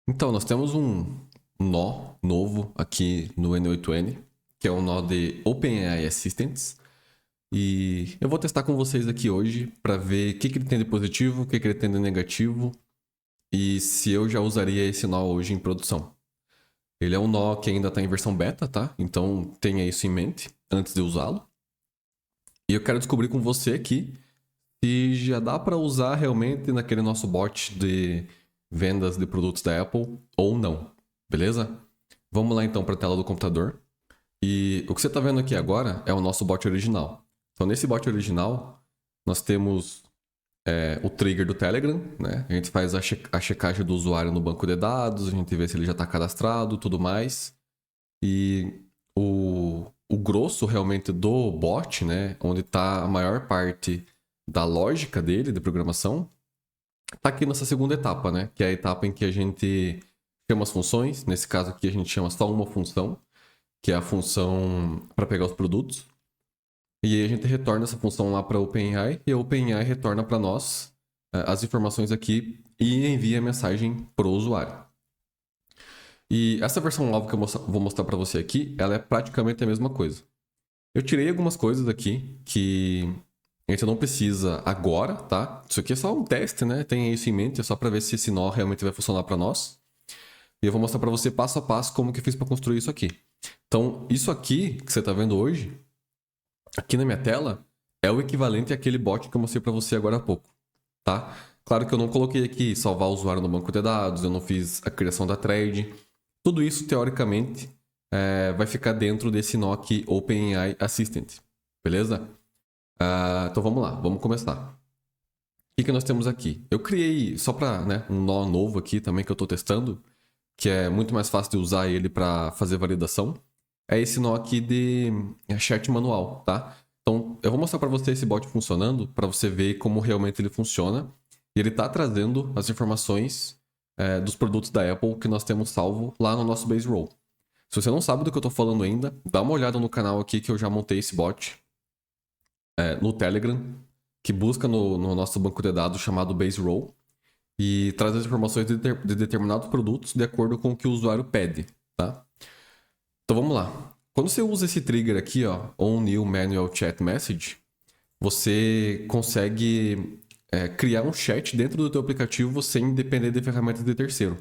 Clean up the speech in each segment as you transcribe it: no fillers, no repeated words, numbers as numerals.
Então, nós temos um nó novo aqui no N8N, que é um nó de OpenAI Assistants. E eu vou testar com vocês aqui hoje para ver o que ele tem de positivo, o que ele tem de negativo e se eu já usaria esse nó hoje em produção. Ele é um nó que ainda está em versão beta, tá? Então tenha isso em mente antes de usá-lo. E eu quero descobrir com você aqui se já dá para usar realmente naquele nosso bot de vendas de produtos da Apple ou não, beleza? Vamos lá então para a tela do computador. E o que você está vendo aqui agora é o nosso bot original. Então nesse bot original nós temos o trigger do Telegram, né? A gente faz a checagem do usuário no banco de dados, a gente vê se ele já está cadastrado, tudo mais. E o grosso realmente do bot, né? Onde está a maior parte da lógica dele, de programação, está aqui nessa segunda etapa, né? Que é a etapa em que a gente chama as funções. Nesse caso aqui a gente chama só uma função, que é a função para pegar os produtos. E aí a gente retorna essa função lá para a OpenAI e a OpenAI retorna para nós as informações aqui e envia a mensagem para o usuário. E essa versão nova que eu vou mostrar para você aqui, ela é praticamente a mesma coisa. Eu tirei algumas coisas aqui que a gente não precisa agora, tá? Isso aqui é só um teste, né? Tenha isso em mente, é só para ver se esse nó realmente vai funcionar para nós. E eu vou mostrar para você passo a passo como que eu fiz para construir isso aqui. Então, isso aqui que você está vendo hoje, aqui na minha tela, é o equivalente àquele bot que eu mostrei para você agora há pouco, tá? Claro que eu não coloquei aqui salvar o usuário no banco de dados, eu não fiz a criação da thread. Tudo isso, teoricamente, vai ficar dentro desse nó aqui OpenAI Assistant, beleza? Então vamos lá, vamos começar. O que nós temos aqui? Eu criei, só para um nó novo aqui também que eu estou testando, que é muito mais fácil de usar ele para fazer validação. É esse nó aqui de chat manual, tá? Então, eu vou mostrar para você esse bot funcionando, para você ver como realmente ele funciona. E ele está trazendo as informações dos produtos da Apple que nós temos salvo lá no nosso base roll. Se você não sabe do que eu estou falando ainda, dá uma olhada no canal aqui que eu já montei esse bot no Telegram, que busca no nosso banco de dados chamado base roll e traz as informações de determinados produtos de acordo com o que o usuário pede, tá? Então vamos lá. Quando você usa esse trigger aqui, ó, on new manual chat message, você consegue criar um chat dentro do teu aplicativo sem depender de ferramentas de terceiro.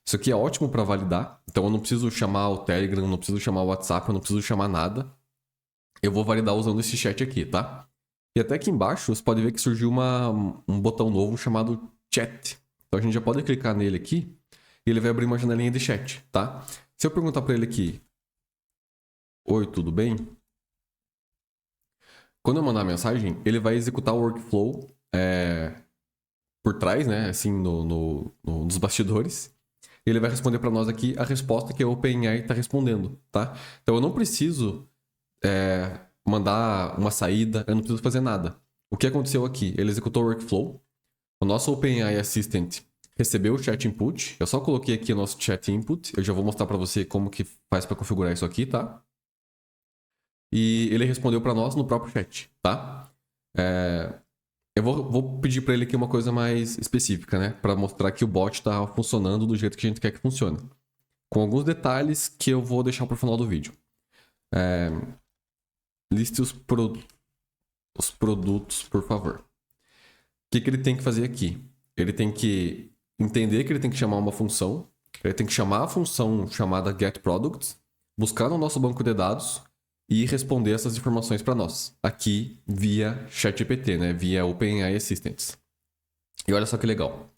Isso aqui é ótimo para validar, então eu não preciso chamar o Telegram, não preciso chamar o WhatsApp, eu não preciso chamar nada. Eu vou validar usando esse chat aqui, tá? E até aqui embaixo você pode ver que surgiu um botão novo chamado Chat. Então a gente já pode clicar nele aqui e ele vai abrir uma janelinha de chat, tá? Se eu perguntar para ele aqui, oi, tudo bem? Quando eu mandar a mensagem, ele vai executar o workflow por trás, né? Assim, nos bastidores. E ele vai responder para nós aqui a resposta que a OpenAI está respondendo, tá? Então eu não preciso mandar uma saída, eu não preciso fazer nada. O que aconteceu aqui? Ele executou o workflow, o nosso OpenAI Assistant recebeu o chat input, eu só coloquei aqui o nosso chat input, eu já vou mostrar para você como que faz para configurar isso aqui, tá? E ele respondeu para nós no próprio chat, tá? Eu vou pedir para ele aqui uma coisa mais específica, né? Para mostrar que o bot está funcionando do jeito que a gente quer que funcione. Com alguns detalhes que eu vou deixar para o final do vídeo. Liste os produtos, por favor. O que ele tem que fazer aqui? Ele tem que entender que ele tem que chamar uma função. Ele tem que chamar a função chamada getProducts, buscar no nosso banco de dados e responder essas informações para nós. Aqui via ChatGPT, né? Via OpenAI Assistants. E olha só que legal.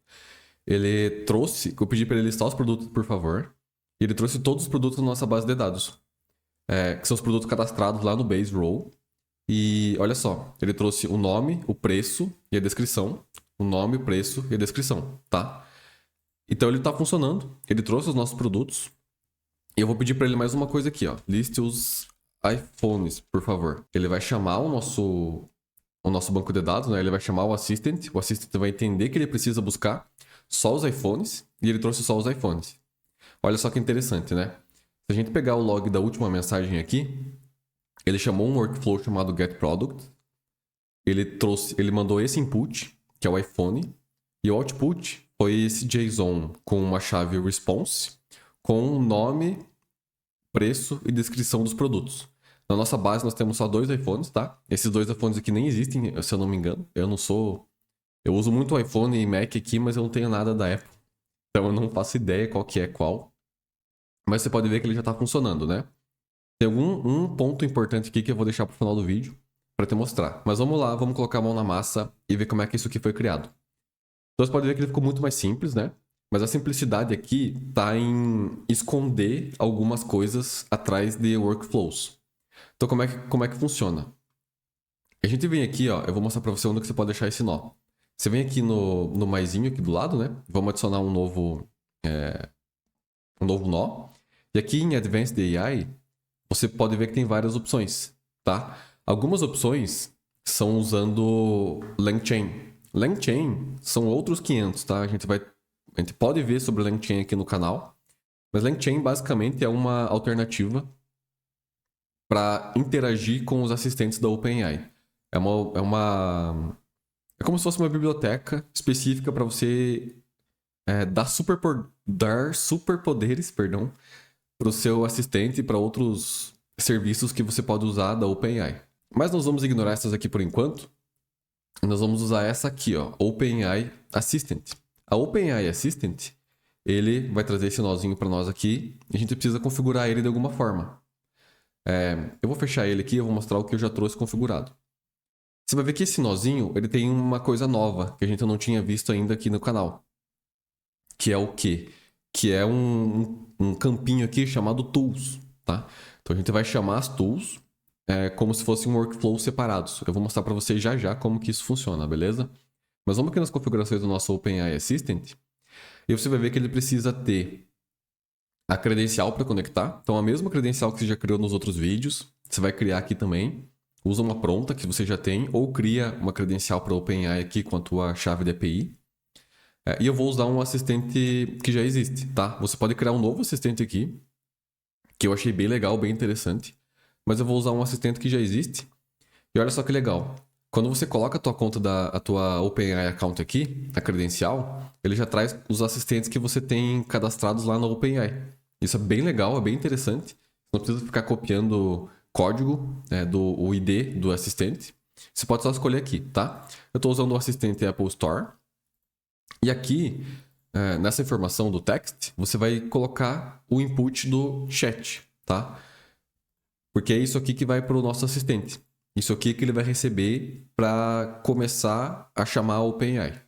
Ele trouxe, eu pedi para ele listar os produtos, por favor. E ele trouxe todos os produtos da nossa base de dados. Que são os produtos cadastrados lá no base roll. E olha só, ele trouxe o nome, o preço e a descrição. O nome, o preço e a descrição, tá? Então ele tá funcionando, ele trouxe os nossos produtos. E eu vou pedir para ele mais uma coisa aqui, ó. Liste os iPhones, por favor. Ele vai chamar o nosso banco de dados, né? Ele vai chamar o Assistant vai entender que ele precisa buscar só os iPhones e ele trouxe só os iPhones. Olha só que interessante, né? Se a gente pegar o log da última mensagem aqui, ele chamou um workflow chamado getProduct. Ele mandou esse input, que é o iPhone, e o output foi esse JSON com uma chave response, com nome, preço e descrição dos produtos. Na nossa base nós temos só 2 iPhones, tá? Esses 2 iPhones aqui nem existem, se eu não me engano. Eu uso muito iPhone e Mac aqui, mas eu não tenho nada da Apple. Então eu não faço ideia qual que é qual. Mas você pode ver que ele já está funcionando, né? Tem um ponto importante aqui que eu vou deixar para o final do vídeo para te mostrar. Mas vamos lá, vamos colocar a mão na massa e ver como é que isso aqui foi criado. Então você pode ver que ele ficou muito mais simples, né? Mas a simplicidade aqui está em esconder algumas coisas atrás de workflows. Então como é que funciona? A gente vem aqui, ó, eu vou mostrar para você onde que você pode deixar esse nó. Você vem aqui no maisinho aqui do lado, né? Vamos adicionar um novo nó. E aqui em Advanced AI, você pode ver que tem várias opções, tá? Algumas opções são usando LangChain. LangChain são outros 500, tá? A gente pode ver sobre LangChain aqui no canal. Mas LangChain basicamente é uma alternativa para interagir com os assistentes da OpenAI. É como se fosse uma biblioteca específica para você dar superpoderes, perdão, para o seu assistente e para outros serviços que você pode usar da OpenAI. Mas nós vamos ignorar essas aqui por enquanto. Nós vamos usar essa aqui, ó, OpenAI Assistant. A OpenAI Assistant, ele vai trazer esse nozinho para nós aqui e a gente precisa configurar ele de alguma forma. Eu vou fechar ele aqui e eu vou mostrar o que eu já trouxe configurado. Você vai ver que esse nozinho, ele tem uma coisa nova que a gente não tinha visto ainda aqui no canal. Que é o quê? Que é um campinho aqui chamado Tools, tá? Então a gente vai chamar as Tools como se fossem workflows separados. Eu vou mostrar para vocês já como que isso funciona, beleza? Mas vamos aqui nas configurações do nosso OpenAI Assistant. E você vai ver que ele precisa ter a credencial para conectar. Então a mesma credencial que você já criou nos outros vídeos, você vai criar aqui também. Usa uma pronta que você já tem ou cria uma credencial para OpenAI aqui com a tua chave de API. E eu vou usar um assistente que já existe, tá? Você pode criar um novo assistente aqui, que eu achei bem legal, bem interessante. Mas eu vou usar um assistente que já existe. E olha só que legal. Quando você coloca a tua conta a tua OpenAI account aqui, a credencial, ele já traz os assistentes que você tem cadastrados lá na OpenAI. Isso é bem legal, é bem interessante. Não precisa ficar copiando código o ID do assistente. Você pode só escolher aqui, tá? Eu estou usando o assistente Apple Store. E aqui, nessa informação do text, você vai colocar o input do chat, tá? Porque é isso aqui que vai para o nosso assistente. Isso aqui que ele vai receber para começar a chamar a OpenAI.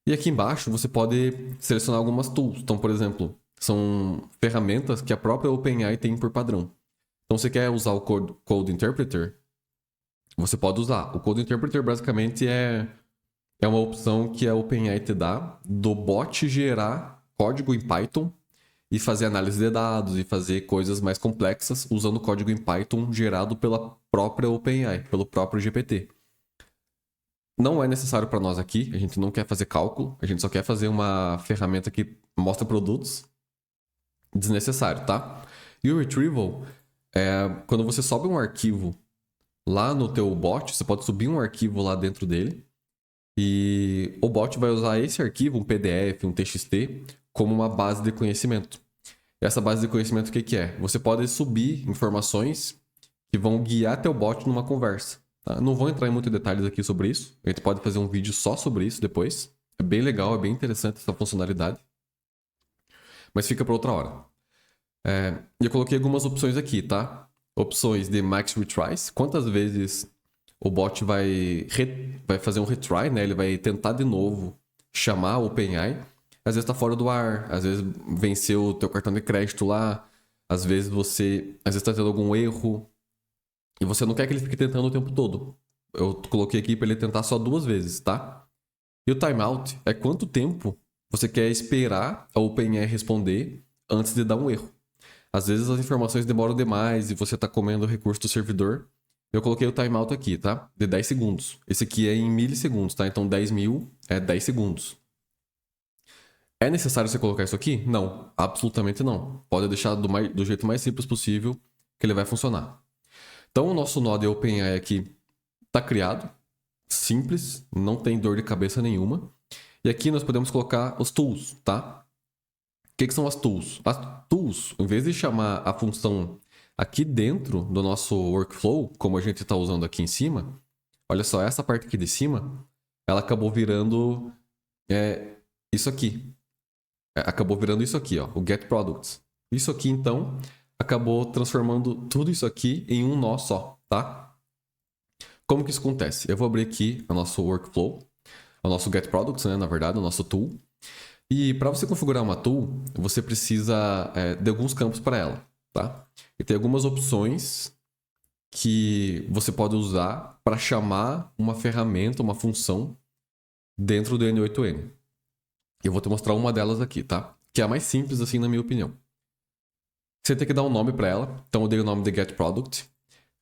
E aqui embaixo você pode selecionar algumas tools. Então, por exemplo, são ferramentas que a própria OpenAI tem por padrão. Então, você quer usar o Code Interpreter? Você pode usar. O Code Interpreter basicamente é uma opção que a OpenAI te dá do bot gerar código em Python e fazer análise de dados e fazer coisas mais complexas usando código em Python gerado pela própria OpenAI, pelo próprio GPT. Não é necessário para nós aqui, a gente não quer fazer cálculo, a gente só quer fazer uma ferramenta que mostra produtos. Desnecessário, tá? E o Retrieval quando você sobe um arquivo lá no teu bot, você pode subir um arquivo lá dentro dele e o bot vai usar esse arquivo, um PDF, um TXT, como uma base de conhecimento. Essa base de conhecimento, o que é? Você pode subir informações que vão guiar teu bot numa conversa. Tá? Não vou entrar em muitos detalhes aqui sobre isso. A gente pode fazer um vídeo só sobre isso depois. É bem legal, é bem interessante essa funcionalidade. Mas fica para outra hora. Eu coloquei algumas opções aqui, tá? Opções de max retries. Quantas vezes o bot vai fazer um retry, né? Ele vai tentar de novo chamar o OpenAI. Às vezes tá fora do ar, às vezes venceu o teu cartão de crédito lá, às vezes tá tendo algum erro e você não quer que ele fique tentando o tempo todo. Eu coloquei aqui para ele tentar só 2 vezes, tá? E o timeout é quanto tempo você quer esperar a OpenAI responder antes de dar um erro. Às vezes as informações demoram demais e você tá comendo o recurso do servidor. Eu coloquei o timeout aqui, tá? De 10 segundos. Esse aqui é em milissegundos, tá? Então 10.000 é 10 segundos. É necessário você colocar isso aqui? Não, absolutamente não. Pode deixar do jeito mais simples possível que ele vai funcionar. Então o nosso nó de OpenAI aqui está criado, simples, não tem dor de cabeça nenhuma. E aqui nós podemos colocar os tools, tá? O que são as tools? As tools, em vez de chamar a função aqui dentro do nosso workflow, como a gente está usando aqui em cima, olha só, essa parte aqui de cima, ela acabou virando isso aqui. Acabou virando isso aqui, ó, o get products. Isso aqui, então, acabou transformando tudo isso aqui em um nó só, tá? Como que isso acontece? Eu vou abrir aqui o nosso workflow, o nosso get products, né, na verdade, o nosso tool. E para você configurar uma tool, você precisa de alguns campos para ela, tá? E tem algumas opções que você pode usar para chamar uma ferramenta, uma função dentro do N8N. Eu vou te mostrar uma delas aqui, tá? Que é a mais simples, assim, na minha opinião. Você tem que dar um nome para ela. Então eu dei o nome de getProduct.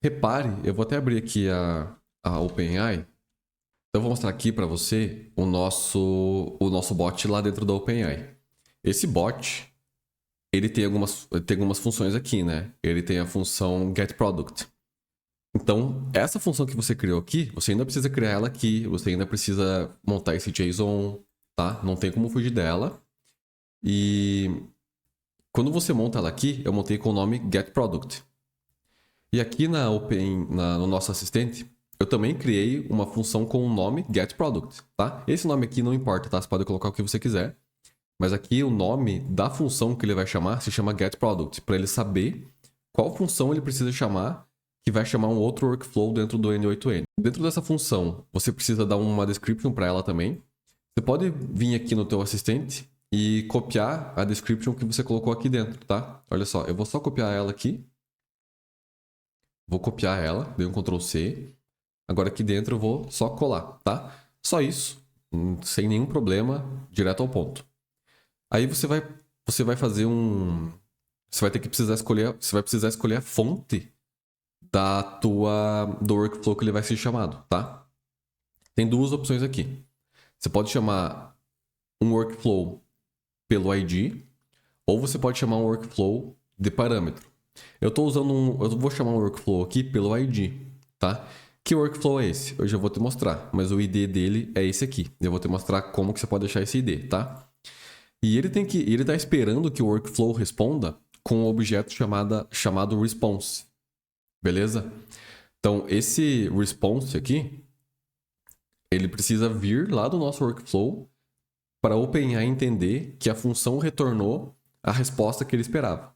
Repare, eu vou até abrir aqui a OpenAI. Então eu vou mostrar aqui para você o nosso bot lá dentro da OpenAI. Esse bot, ele tem algumas funções aqui, né? Ele tem a função getProduct. Então, essa função que você criou aqui, você ainda precisa criar ela aqui, você ainda precisa montar esse JSON, tá? Não tem como fugir dela. E quando você monta ela aqui, eu montei com o nome getProduct. E aqui no nosso assistente, eu também criei uma função com o nome getProduct, tá? Esse nome aqui não importa, tá? Você pode colocar o que você quiser. Mas aqui o nome da função que ele vai chamar se chama getProduct, para ele saber qual função ele precisa chamar, que vai chamar um outro workflow dentro do N8N. Dentro dessa função, você precisa dar uma description para ela também. Você pode vir aqui no teu assistente e copiar a description que você colocou aqui dentro, tá? Olha só, eu vou só copiar ela aqui. Vou copiar ela, dei um Ctrl C. Agora aqui dentro eu vou só colar, tá? Só isso, sem nenhum problema, direto ao ponto. Aí você vai fazer você vai precisar escolher a fonte do workflow que ele vai ser chamado, tá? Tem duas opções aqui. Você pode chamar um workflow pelo ID, ou você pode chamar um workflow de parâmetro. Eu vou chamar um workflow aqui pelo ID, tá? Que workflow é esse? Eu já vou te mostrar, mas o ID dele é esse aqui. Eu vou te mostrar como que você pode deixar esse ID, tá? E ele tá esperando que o workflow responda com um objeto chamado response. Beleza? Então, esse response aqui, ele precisa vir lá do nosso workflow para a OpenAI entender que a função retornou a resposta que ele esperava.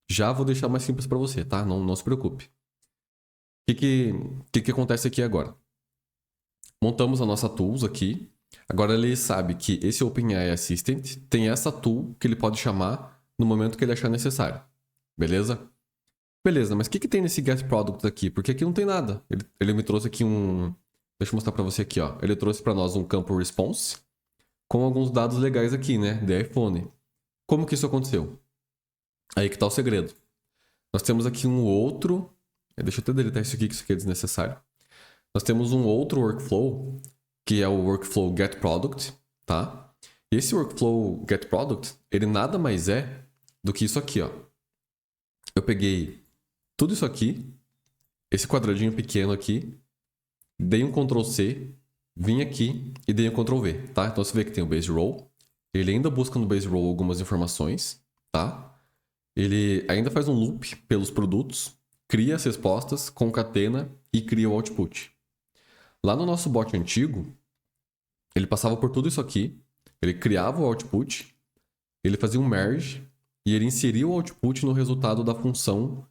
Já vou deixar mais simples para você, tá? Não se preocupe. O que acontece aqui agora? Montamos a nossa tools aqui. Agora ele sabe que esse OpenAI Assistant tem essa tool que ele pode chamar no momento que ele achar necessário. Beleza? Beleza, mas o que tem nesse getProduct aqui? Porque aqui não tem nada. Ele me trouxe aqui Deixa eu mostrar para você aqui, ó. Ele trouxe para nós um campo response com alguns dados legais aqui, né? De iPhone. Como que isso aconteceu? Aí que tá o segredo. Nós temos aqui um outro... Deixa eu até deletar isso aqui, que isso aqui é desnecessário. Nós temos um outro workflow, que é o workflow getProduct, tá? E esse workflow getProduct, ele nada mais é do que isso aqui, ó. Eu peguei tudo isso aqui, esse quadradinho pequeno aqui, dei um Ctrl C, vim aqui e dei um Ctrl V, tá? Então você vê que tem o base row, ele ainda busca no base row algumas informações, tá? Ele ainda faz um loop pelos produtos, cria as respostas, concatena e cria o output. Lá no nosso bot antigo, ele passava por tudo isso aqui, ele criava o output, ele fazia um merge e ele inseria o output no resultado da função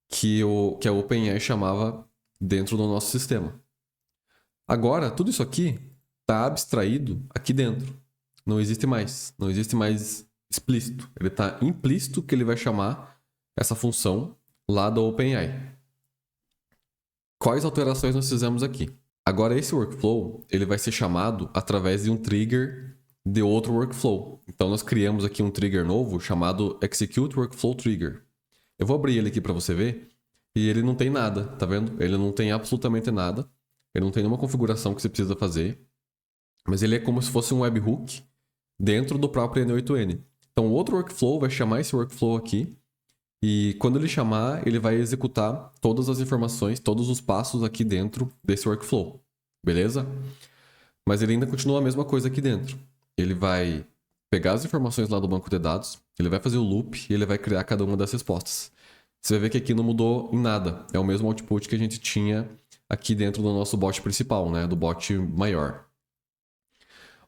que a OpenAI chamava dentro do nosso sistema. Agora, tudo isso aqui está abstraído aqui dentro. Não existe mais explícito. Ele está implícito que ele vai chamar essa função lá da OpenAI. Quais alterações nós fizemos aqui? Agora, esse workflow ele vai ser chamado através de um trigger de outro workflow. Então, nós criamos aqui um trigger novo chamado Execute Workflow Trigger. Eu vou abrir ele aqui para você ver e ele não tem nada, tá vendo? Ele não tem absolutamente nada. Ele não tem nenhuma configuração que você precisa fazer. Mas ele é como se fosse um webhook dentro do próprio N8N. Então, o outro workflow vai chamar esse workflow aqui. E quando ele chamar, ele vai executar todas as informações, todos os passos aqui dentro desse workflow. Beleza? mas ele ainda continua a mesma coisa aqui dentro. Ele vai pegar as informações lá do banco de dados, ele vai fazer o loop e ele vai criar cada uma das respostas. Você vai ver que aqui não mudou em nada. É o mesmo output que a gente tinha aqui dentro do nosso bot principal, né? Do bot maior.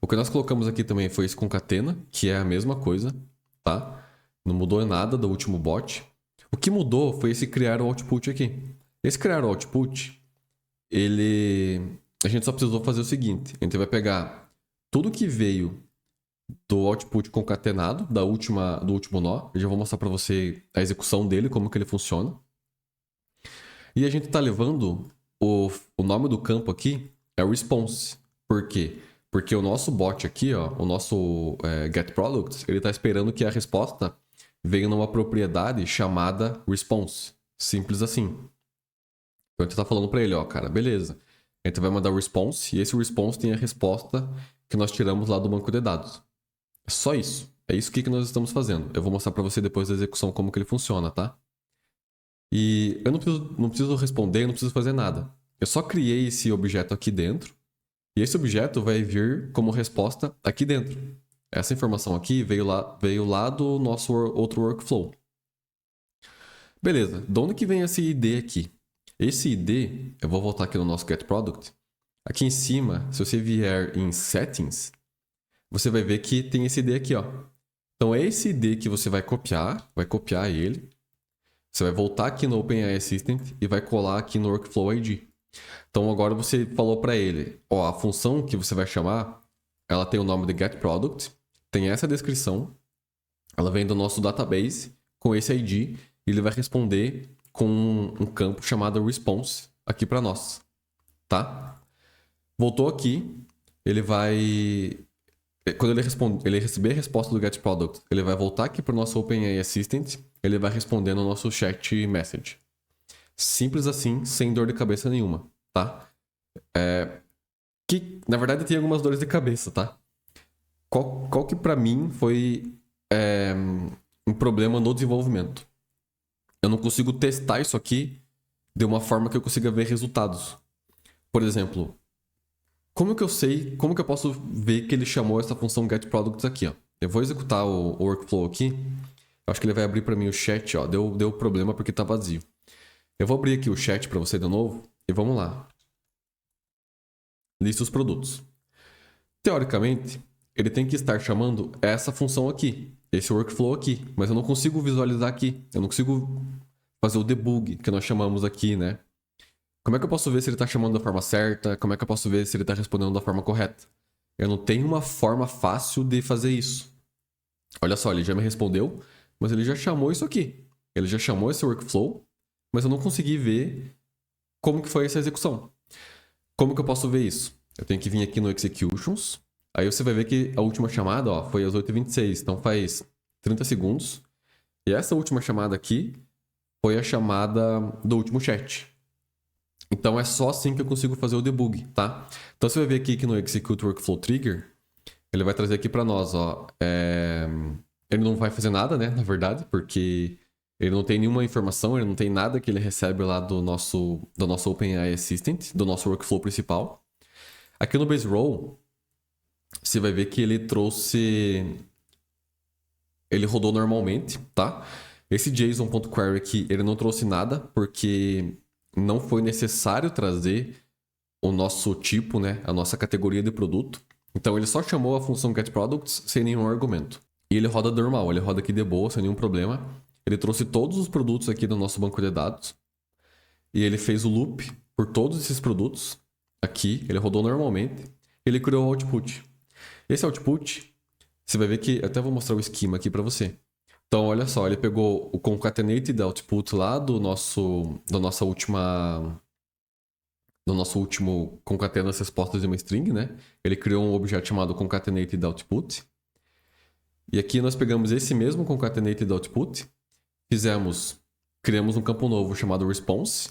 O que nós colocamos aqui também foi esse concatena, que é a mesma coisa, tá? Não mudou nada do último bot. O que mudou foi esse criar o output aqui. Esse criar o output, a gente só precisou fazer o seguinte. A gente vai pegar tudo que veio do output concatenado, do último nó. Eu já vou mostrar para você a execução dele, como que ele funciona. E a gente está levando o nome do campo aqui é response. Por quê? Porque o nosso bot aqui, ó, o nosso getProducts, ele está esperando que a resposta venha numa propriedade chamada response. Simples assim. Então a gente está falando para ele, ó, cara, beleza. A gente vai mandar o response e esse response tem a resposta que nós tiramos lá do banco de dados. É só isso. É isso que nós estamos fazendo. Eu vou mostrar para você depois da execução como que ele funciona, tá? E eu não preciso responder, não preciso fazer nada. Eu só criei esse objeto aqui dentro. E esse objeto vai vir como resposta aqui dentro. Essa informação aqui veio lá do nosso outro workflow. Beleza. De onde que vem esse ID aqui? Esse ID, eu vou voltar aqui no nosso getProduct. Aqui em cima, se você vier em Settings, você vai ver que tem esse ID aqui, ó. Então é esse ID que você vai copiar ele. Você vai voltar aqui no OpenAI Assistant e vai colar aqui no Workflow ID. Então agora você falou para ele, ó, a função que você vai chamar, ela tem o nome de getProduct, tem essa descrição, ela vem do nosso database com esse ID e ele vai responder com um campo chamado response aqui para nós, tá? Voltou aqui, ele vai... Quando ele receber a resposta do getProduct, ele vai voltar aqui para o nosso OpenAI Assistant, ele vai responder no nosso chat message. Simples assim, sem dor de cabeça nenhuma, tá? Que, na verdade, tem algumas dores de cabeça, tá? Qual que para mim foi um problema no desenvolvimento? Eu não consigo testar isso aqui de uma forma que eu consiga ver resultados. Por exemplo, como que eu posso ver que ele chamou essa função getProducts aqui, ó? Eu vou executar o workflow aqui. Eu acho que ele vai abrir para mim o chat, ó. Deu problema porque tá vazio. Eu vou abrir aqui o chat para você de novo e vamos lá. Lista os produtos. Teoricamente, ele tem que estar chamando essa função aqui, esse workflow aqui, mas eu não consigo visualizar aqui. Eu não consigo fazer o debug que nós chamamos aqui, né? Como é que eu posso ver se ele está chamando da forma certa? Como é que eu posso ver se ele está respondendo da forma correta? Eu não tenho uma forma fácil de fazer isso. Olha só, ele já me respondeu, mas ele já chamou isso aqui. Ele já chamou esse workflow, mas eu não consegui ver como que foi essa execução. Como que eu posso ver isso? Eu tenho que vir aqui no Executions. Aí você vai ver que a última chamada, ó, foi às 8h26. Então faz 30 segundos. E essa última chamada aqui foi a chamada do último chat. Então é só assim que eu consigo fazer o debug, tá? Então você vai ver aqui que no Execute Workflow Trigger, ele vai trazer aqui para nós, ó. Ele não vai fazer nada, né? Na verdade, porque ele não tem nenhuma informação, ele não tem nada que ele recebe lá do nosso OpenAI Assistant, do nosso workflow principal. Aqui no Base Row, você vai ver que ele rodou normalmente, tá? Esse JSON.query aqui, ele não trouxe nada, porque não foi necessário trazer o nosso tipo, né? A nossa categoria de produto. Então ele só chamou a função getProducts sem nenhum argumento. E ele roda normal, ele roda aqui de boa, sem nenhum problema. Ele trouxe todos os produtos aqui do nosso banco de dados. E ele fez o loop por todos esses produtos. Aqui, ele rodou normalmente. Ele criou o output. Esse output, você vai ver que... Eu até vou mostrar o esquema aqui para você. Então, olha só, ele pegou o concatenated output lá do nosso último concatena as respostas de uma string, né? Ele criou um objeto chamado concatenated output. E aqui nós pegamos esse mesmo concatenated output, criamos um campo novo chamado response,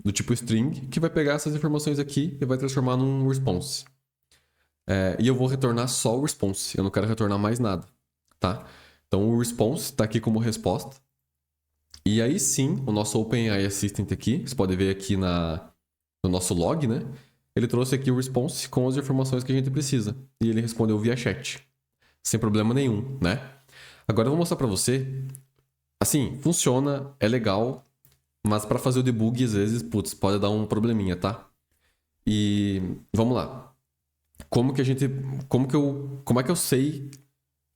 do tipo string, que vai pegar essas informações aqui e vai transformar num response. E eu vou retornar só o response, eu não quero retornar mais nada, tá? Então o response está aqui como resposta. E aí sim, o nosso OpenAI Assistant aqui, você pode ver aqui no nosso log, né? ele trouxe aqui o response com as informações que a gente precisa. E ele respondeu via chat. Sem problema nenhum, né? Agora eu vou mostrar para você. Assim, funciona, é legal, mas para fazer o debug, às vezes, putz, pode dar um probleminha, tá? E vamos lá. Como é que eu sei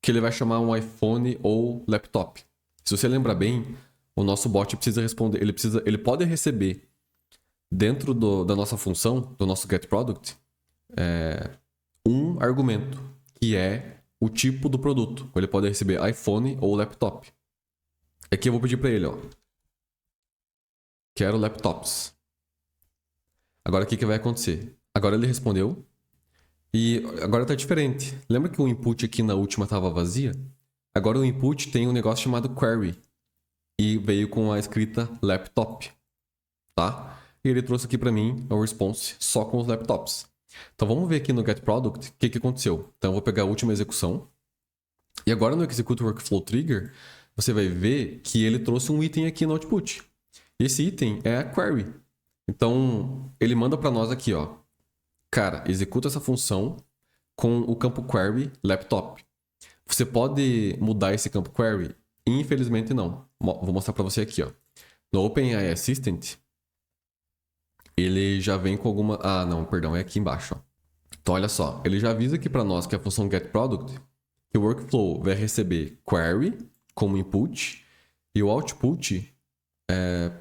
que ele vai chamar um iPhone ou laptop? Se você lembra bem, o nosso bot precisa responder, ele pode receber dentro da nossa função, do nosso getProduct, um argumento, que é o tipo do produto. Ele pode receber iPhone ou laptop. Aqui eu vou pedir para ele, ó. Quero laptops. Agora o que vai acontecer? Agora ele respondeu e agora tá diferente. Lembra que o input aqui na última estava vazia? Agora o input tem um negócio chamado query e veio com a escrita laptop, tá? E ele trouxe aqui para mim o response só com os laptops. Então vamos ver aqui no getProduct o que aconteceu. Então eu vou pegar a última execução e agora no execute workflow trigger você vai ver que ele trouxe um item aqui no output. Esse item é a query. Então ele manda para nós aqui, ó. Cara, executa essa função com o campo query laptop. Você pode mudar esse campo query? Infelizmente não. Vou mostrar para você aqui, ó. No OpenAI Assistant, ele já vem com alguma... Ah, não, perdão, é aqui embaixo, ó. Então, olha só. Ele já avisa aqui para nós que a função getProduct, que o workflow vai receber query como input e o output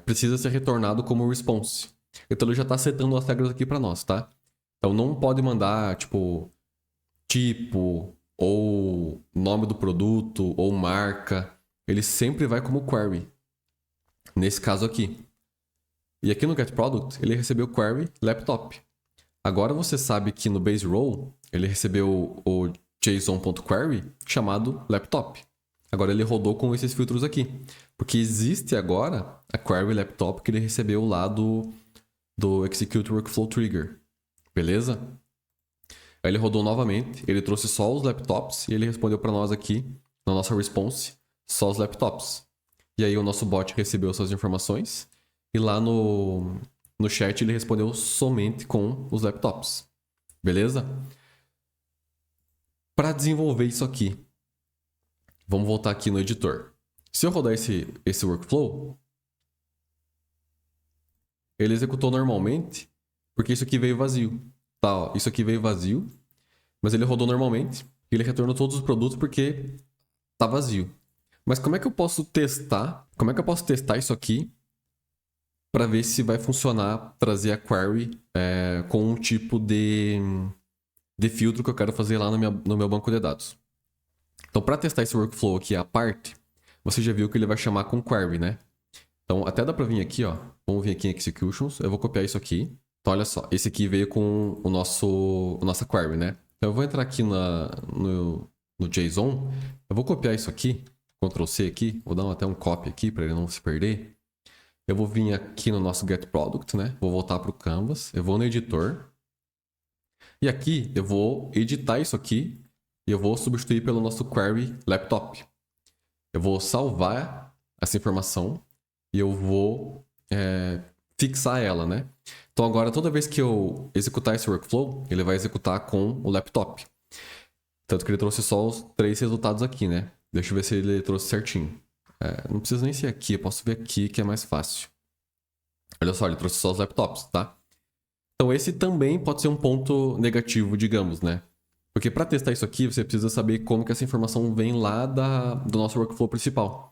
precisa ser retornado como response. Então, ele já está setando as regras aqui para nós, tá? Então, não pode mandar, tipo ou nome do produto, ou marca. Ele sempre vai como query. Nesse caso aqui. E aqui no getProduct, ele recebeu query laptop. Agora você sabe que no base role, ele recebeu o JSON.query chamado laptop. Agora ele rodou com esses filtros aqui. Porque existe agora a query laptop que ele recebeu lá do execute workflow trigger. Beleza? Aí ele rodou novamente, ele trouxe só os laptops e ele respondeu para nós aqui, na nossa response, só os laptops. E aí o nosso bot recebeu suas informações e lá no chat ele respondeu somente com os laptops. Beleza? Para desenvolver isso aqui, vamos voltar aqui no editor. Se eu rodar esse workflow, ele executou normalmente, porque isso aqui veio vazio. Tá, ó, isso aqui veio vazio, mas ele rodou normalmente e ele retornou todos os produtos porque tá vazio. Mas como é que eu posso testar? Como é que eu posso testar isso aqui para ver se vai funcionar trazer a query com um tipo de filtro que eu quero fazer lá no meu banco de dados? Então, para testar esse workflow aqui à parte, você já viu que ele vai chamar com query, né? Então, até dá para vir aqui, ó. Vamos vir aqui em executions. Eu vou copiar isso aqui. Então, olha só. Esse aqui veio com a nossa query, né? Então, eu vou entrar aqui no JSON. Eu vou copiar isso aqui. Ctrl C aqui. Vou dar até um copy aqui para ele não se perder. Eu vou vir aqui no nosso getProduct, né? Vou voltar para o Canvas. Eu vou no editor. E aqui eu vou editar isso aqui. E eu vou substituir pelo nosso query laptop. Eu vou salvar essa informação. E eu vou fixar ela, né? Então agora toda vez que eu executar esse workflow, ele vai executar com o laptop. Tanto que ele trouxe só os 3 resultados aqui, né? Deixa eu ver se ele trouxe certinho. Não precisa nem ser aqui, eu posso ver aqui que é mais fácil. Olha só, ele trouxe só os laptops, tá? Então esse também pode ser um ponto negativo, digamos, né? Porque para testar isso aqui, você precisa saber como que essa informação vem lá do nosso workflow principal.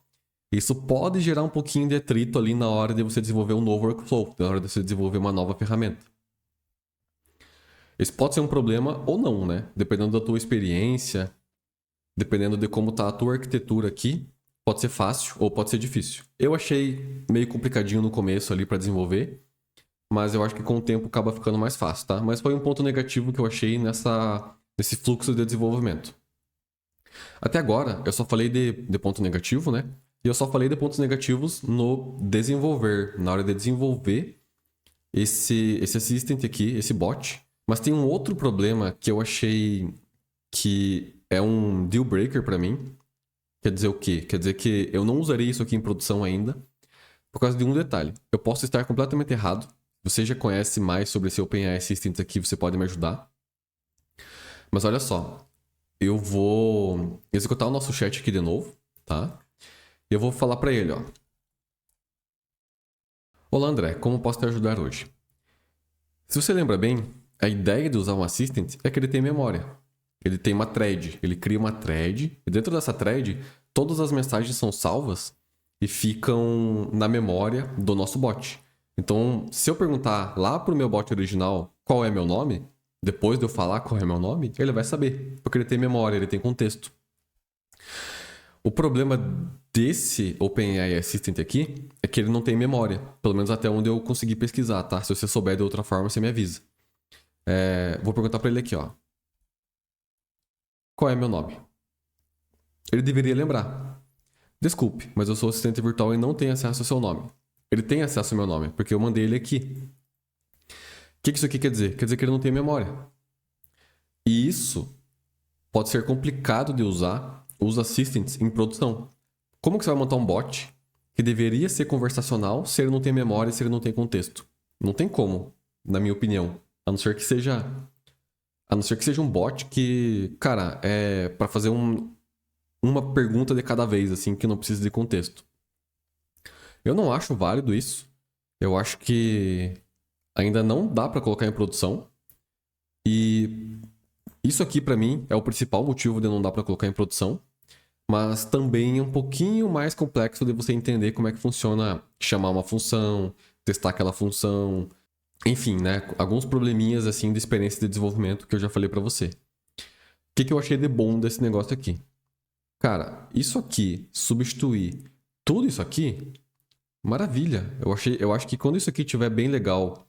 Isso pode gerar um pouquinho de atrito ali na hora de você desenvolver um novo workflow, na hora de você desenvolver uma nova ferramenta. Esse pode ser um problema ou não, né? Dependendo da tua experiência, dependendo de como está a tua arquitetura aqui, pode ser fácil ou pode ser difícil. Eu achei meio complicadinho no começo ali para desenvolver, mas eu acho que com o tempo acaba ficando mais fácil, tá? Mas foi um ponto negativo que eu achei nesse fluxo de desenvolvimento. Até agora, eu só falei de ponto negativo, né? E eu só falei de pontos negativos no desenvolver, na hora de desenvolver esse assistant aqui, esse bot. Mas tem um outro problema que eu achei que é um deal breaker para mim. Quer dizer o quê? Quer dizer que eu não usarei isso aqui em produção ainda por causa de um detalhe. Eu posso estar completamente errado você já conhece mais sobre esse OpenAI Assistant aqui, você pode me ajudar. Mas olha só, eu vou executar o nosso chat aqui de novo, tá? E eu vou falar para ele, ó. Olá, André, como posso te ajudar hoje? Se você lembra bem, a ideia de usar um assistant é que ele tem memória. Ele tem uma thread, ele cria uma thread, e dentro dessa thread, todas as mensagens são salvas e ficam na memória do nosso bot. Então, se eu perguntar lá pro meu bot original qual é meu nome, depois de eu falar qual é meu nome, ele vai saber, porque ele tem memória, ele tem contexto. O problema desse OpenAI Assistant aqui é que ele não tem memória, pelo menos até onde eu consegui pesquisar, tá? Se você souber de outra forma, você me avisa. Vou perguntar para ele aqui, ó. Qual é meu nome? Ele deveria lembrar. Desculpe, mas eu sou assistente virtual e não tenho acesso ao seu nome. Ele tem acesso ao meu nome, porque eu mandei ele aqui. O que isso aqui quer dizer? Quer dizer que ele não tem memória. E isso pode ser complicado de usar os assistants em produção. Como que você vai montar um bot que deveria ser conversacional se ele não tem memória e se ele não tem contexto? Não tem como, na minha opinião. A não ser que seja um bot que, cara, é para fazer uma pergunta de cada vez, assim, que não precisa de contexto. Eu não acho válido isso. Eu acho que ainda não dá para colocar em produção. E isso aqui, para mim, é o principal motivo de não dar para colocar em produção. Mas também é um pouquinho mais complexo de você entender como é que funciona chamar uma função, testar aquela função. Enfim, né? Alguns probleminhas, assim, de experiência de desenvolvimento que eu já falei para você. O que eu achei de bom desse negócio aqui? Cara, isso aqui, substituir tudo isso aqui, maravilha. Eu acho que quando isso aqui estiver bem legal,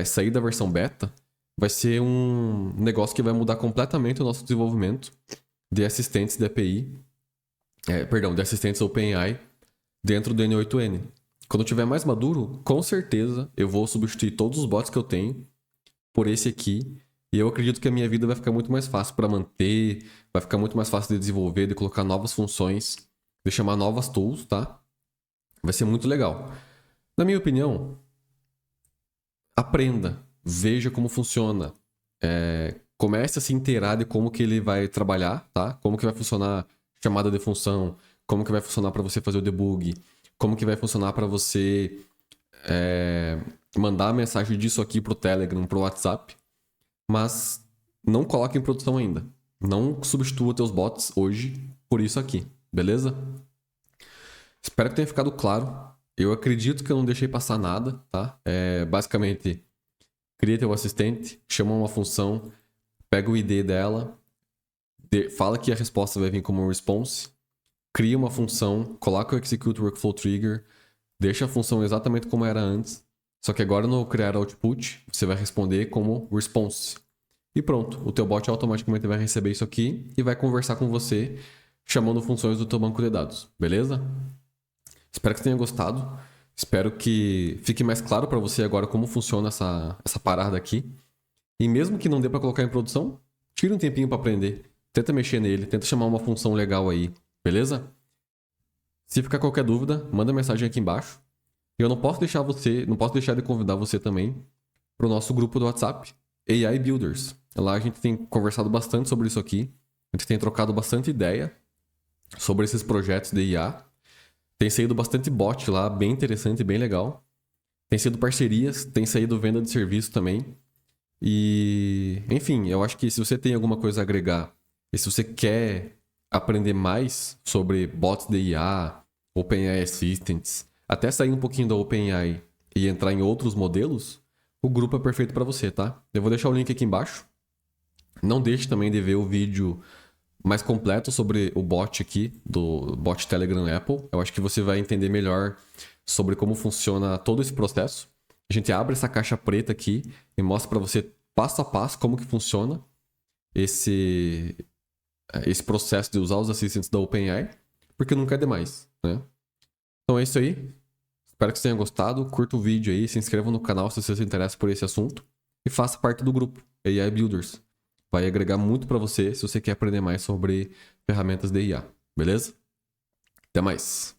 sair da versão beta, vai ser um negócio que vai mudar completamente o nosso desenvolvimento de assistentes de API, de assistentes OpenAI dentro do N8N. Quando eu tiver mais maduro, com certeza eu vou substituir todos os bots que eu tenho por esse aqui. E eu acredito que a minha vida vai ficar muito mais fácil para manter, vai ficar muito mais fácil de desenvolver, de colocar novas funções, de chamar novas tools, tá? Vai ser muito legal. Na minha opinião, aprenda, veja como funciona, comece a se inteirar de como que ele vai trabalhar, tá? Como que vai funcionar chamada de função, como que vai funcionar para você fazer o debug, como que vai funcionar para você mandar a mensagem disso aqui pro Telegram, pro WhatsApp, mas não coloque em produção ainda. Não substitua teus bots hoje por isso aqui, beleza? Espero que tenha ficado claro. Eu acredito que eu não deixei passar nada, tá? Basicamente, cria teu assistente, chama uma função, pega o ID dela, fala que a resposta vai vir como um response, cria uma função, coloca o execute workflow trigger, deixa a função exatamente como era antes, só que agora no criar output, você vai responder como response. E pronto, o teu bot automaticamente vai receber isso aqui e vai conversar com você, chamando funções do teu banco de dados, beleza? Espero que você tenha gostado. Espero que fique mais claro para você agora como funciona essa parada aqui. E mesmo que não dê para colocar em produção, tire um tempinho para aprender. Tenta mexer nele, tenta chamar uma função legal aí, beleza? Se ficar qualquer dúvida, manda mensagem aqui embaixo. E eu não posso deixar de convidar você também para o nosso grupo do WhatsApp, AI Builders. Lá a gente tem conversado bastante sobre isso aqui. A gente tem trocado bastante ideia sobre esses projetos de IA. Tem saído bastante bot lá, bem interessante, bem legal. Tem sido parcerias, tem saído venda de serviço também. E, enfim, eu acho que se você tem alguma coisa a agregar e se você quer aprender mais sobre bots de IA, OpenAI Assistants, até sair um pouquinho da OpenAI e entrar em outros modelos, o grupo é perfeito para você, tá? Eu vou deixar o link aqui embaixo. Não deixe também de ver o vídeo mais completo sobre o bot aqui, do bot Telegram Apple. Eu acho que você vai entender melhor sobre como funciona todo esse processo. A gente abre essa caixa preta aqui e mostra para você passo a passo como que funciona esse processo de usar os assistentes da OpenAI, porque nunca é demais, né? Então é isso aí. Espero que você tenha gostado. Curta o vídeo aí, se inscreva no canal se você se interessa por esse assunto e faça parte do grupo AI Builders. Vai agregar muito para você se você quer aprender mais sobre ferramentas de IA, beleza? Até mais!